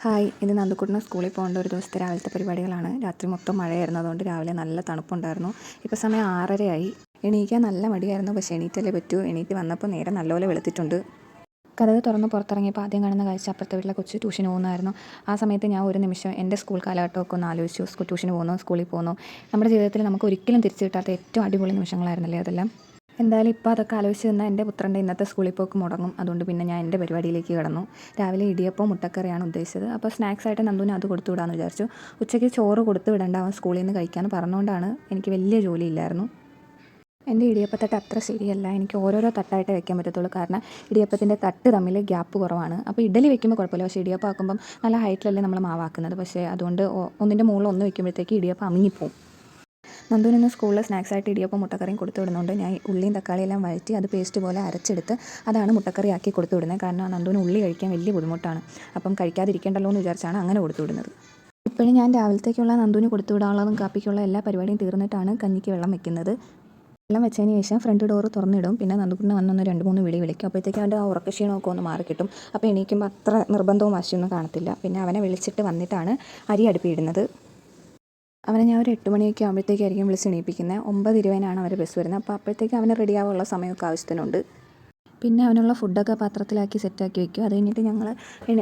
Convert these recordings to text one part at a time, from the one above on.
Hi, ഇന്ന് നന്ദുക്കുട്ടന് സ്കൂളിൽ പോകേണ്ട ഒരു ദിവസത്തെ രാവിലത്തെ പരിപാടികളാണ്. രാത്രി മൊത്തം മഴയായിരുന്നു, അതുകൊണ്ട് രാവിലെ നല്ല തണുപ്പുണ്ടായിരുന്നു. ഇപ്പോൾ സമയം 6:30 എണീക്കാൻ നല്ല മടിയായിരുന്നു, പക്ഷേ എണീറ്റല്ലേ പറ്റൂ. എണീറ്റ് വന്നപ്പോൾ നേരെ നല്ലപോലെ വെളുത്തിട്ടുണ്ട്. കതക് തുറന്ന് പുറത്തിറങ്ങിയപ്പോൾ ആദ്യം കാണുന്ന കാഴ്ച അപ്പുറത്തെ വീട്ടിലെ കൊച്ച് ട്യൂഷന് പോകുന്നതായിരുന്നു. ആ സമയത്ത് ഞാൻ ഒരു നിമിഷം എൻ്റെ സ്കൂൾ കാലഘട്ടമൊക്കെ ഒന്ന് ആലോചിച്ചു. ട്യൂഷന് പോകുന്നു, സ്കൂളിൽ പോകുന്നു. നമ്മുടെ ജീവിതത്തിൽ നമുക്ക് ഒരിക്കലും തിരിച്ചു കിട്ടാത്ത ഏറ്റവും അടിപൊളി നിമിഷങ്ങളായിരുന്നല്ലേ അതെല്ലാം. എന്തായാലും ഇപ്പോൾ അതൊക്കെ ആലോചിച്ച് നിന്നാൽ എൻ്റെ പുത്രൻ്റെ ഇന്നത്തെ സ്കൂളിൽ പോക്ക് മുടങ്ങും. അതുകൊണ്ട് പിന്നെ ഞാൻ എൻ്റെ പരിപാടിയിലേക്ക് കടന്നു. രാവിലെ ഇടിയപ്പവും മുട്ടക്കറിയാണ് ഉദ്ദേശിച്ചത്. അപ്പോൾ സ്നാക്സായിട്ട് നന്ദുവിന് അത് കൊടുത്തു വിടാമെന്ന് വിചാരിച്ചു. ഉച്ചയ്ക്ക് ചോറ് കൊടുത്തു വിടേണ്ട, അവൻ സ്കൂളിൽ നിന്ന് കഴിക്കാമെന്ന് പറഞ്ഞുകൊണ്ടാണ്. എനിക്ക് വലിയ ജോലിയില്ലായിരുന്നു. എൻ്റെ ഇടിയപ്പത്തട്ട് അത്ര ശരിയല്ല. എനിക്ക് ഓരോരോ തട്ടായിട്ടേ വെക്കാൻ പറ്റത്തുള്ളൂ. കാരണം ഇടിയപ്പത്തിൻ്റെ തട്ട് തമ്മിൽ ഗ്യാപ്പ് കുറവാണ്. അപ്പോൾ ഇഡലി വെക്കുമ്പോൾ കുഴപ്പമില്ല, പക്ഷേ ഇടിയപ്പം ആക്കുമ്പം നല്ല ഹൈറ്റിലല്ലേ നമ്മൾ മാവാക്കുന്നത്. പക്ഷേ അതുകൊണ്ട് ഒന്നിൻ്റെ മുകളിൽ ഒന്ന് വെക്കുമ്പോഴത്തേക്ക് ഇടിയപ്പം അമിങ്ങിപ്പോവും. നന്ദുവിന് സ്കൂളിൽ സ്നാക്സായിട്ട് ഇടിയപ്പം മുട്ടക്കറിയും കൊടുത്തു വിടുന്നുണ്ട്. ഞാൻ ഉള്ളിയും തക്കാളിയെല്ലാം വഴറ്റി അത് പേസ്റ്റ് പോലെ അരച്ചെടുത്ത് അതാണ് മുട്ടക്കറി ആക്കി കൊടുത്തു വിടുന്നത്. കാരണം നന്ദുവിന് ഉള്ളി കഴിക്കാൻ വലിയ ബുദ്ധിമുട്ടാണ്. അപ്പം കഴിക്കാതിരിക്കേണ്ടല്ലോ എന്ന് വിചാരിച്ചാണ് അങ്ങനെ കൊടുത്തു വിടുന്നത്. ഇപ്പോഴും ഞാൻ രാവിലത്തേക്കുള്ള നന്ദുവിന് കൊടുത്തു വിടാനുള്ളതും കാപ്പിക്കുള്ള എല്ലാ പരിപാടിയും തീർന്നിട്ടാണ് കഞ്ഞിക്ക് വെള്ളം വെക്കുന്നത്. വെള്ളം വെച്ചതിന് ശേഷം ഫ്രണ്ട് ഡോറ് തുറന്നിടും. പിന്നെ നന്ദുക്കുട്ടനെ വന്നൊന്ന് 2-3 വിളി വിളിക്കും. അപ്പോഴത്തേക്കും അവൻ്റെ ആ ഉറക്കക്ഷീണമൊക്കെ ഒന്ന് മാറി കിട്ടും. അപ്പോൾ എണീക്കുമ്പോൾ അത്ര നിർബന്ധവും വാശിയൊന്നും കാണത്തില്ല. പിന്നെ അവനെ വിളിച്ചിട്ട് വന്നിട്ടാണ് അരി അടുപ്പിയിടുന്നത്. അവനെ ഞാൻ ഒരു 8 മണിയൊക്കെ ആകുമ്പോഴത്തേക്കായിരിക്കും വിളിച്ച് എണീപ്പിക്കുന്നത്. 9:20 അവർ ബസ് വരുന്നത്. അപ്പോൾ അപ്പോഴത്തേക്ക് അവന് റെഡിയാവാനുള്ള സമയമൊക്കെ ആവശ്യത്തിനുണ്ട്. പിന്നെ അവനുള്ള ഫുഡൊക്കെ പാത്രത്തിലാക്കി സെറ്റാക്കി വെക്കും. അത് കഴിഞ്ഞിട്ട് ഞങ്ങൾ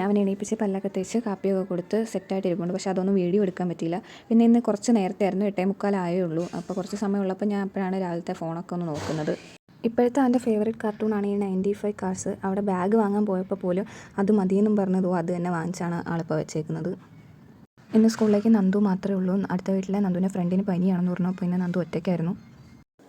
അവനെ എണീപ്പിച്ച് പല്ലൊക്കെ തേച്ച് കാപ്പിയൊക്കെ കൊടുത്ത് സെറ്റായിട്ട് ഇരിപ്പുണ്ട്. പക്ഷേ അതൊന്നും വീഡിയോ എടുക്കാൻ പറ്റിയില്ല. പിന്നെ ഇന്ന് കുറച്ച് നേരത്തെ ആയിരുന്നു, 8:45 ആയേ ഉള്ളൂ. അപ്പോൾ കുറച്ച് സമയമുള്ളപ്പോൾ ഞാൻ അപ്പോഴാണ് രാവിലത്തെ ഫോണൊക്കെ ഒന്ന് നോക്കുന്നത്. ഇപ്പോഴത്തെ അവൻ്റെ ഫേവറേറ്റ് കാർട്ടൂണാണ് ഈ 95 കാർസ്. അവിടെ ബാഗ് വാങ്ങാൻ പോയപ്പോൾ പോലും അത് മതിയെന്നും പറഞ്ഞതോ അത് തന്നെ വാങ്ങിച്ചാണ് ആളിപ്പോൾ വെച്ചേക്കുന്നത്. ഇന്ന് സ്കൂളിലേക്ക് നന്ദു മാത്രമേ ഉള്ളൂ. അടുത്ത വീട്ടിലെ നന്ദുവിൻ്റെ ഫ്രണ്ടിന് പനിയാണെന്ന് പറഞ്ഞു. അപ്പോൾ ഇന്ന് നന്ദു ഒറ്റയ്ക്കായിരുന്നു.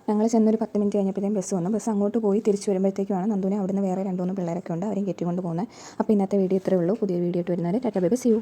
ഞങ്ങൾ ചെന്നൊരു 10 മിനിറ്റ് കഴിഞ്ഞപ്പോഴത്തേക്കും ബസ് വന്നു. ബസ് അങ്ങോട്ട് പോയി തിരിച്ച് വരുമ്പോഴത്തേക്കുമാണ് നന്ദുവിനെ അവിടുന്ന് വേറെ 2-3 പിള്ളേരൊക്കെ ഉണ്ട്, അവരെയും കെട്ടിക്കൊണ്ട് പോകുന്നത്. അപ്പോൾ ഇന്നത്തെ വീഡിയോ ഇത്രയേ ഉള്ളൂ. പുതിയ വീഡിയോ ആയിട്ട് വരുന്നവരെ tata bye bye, see U.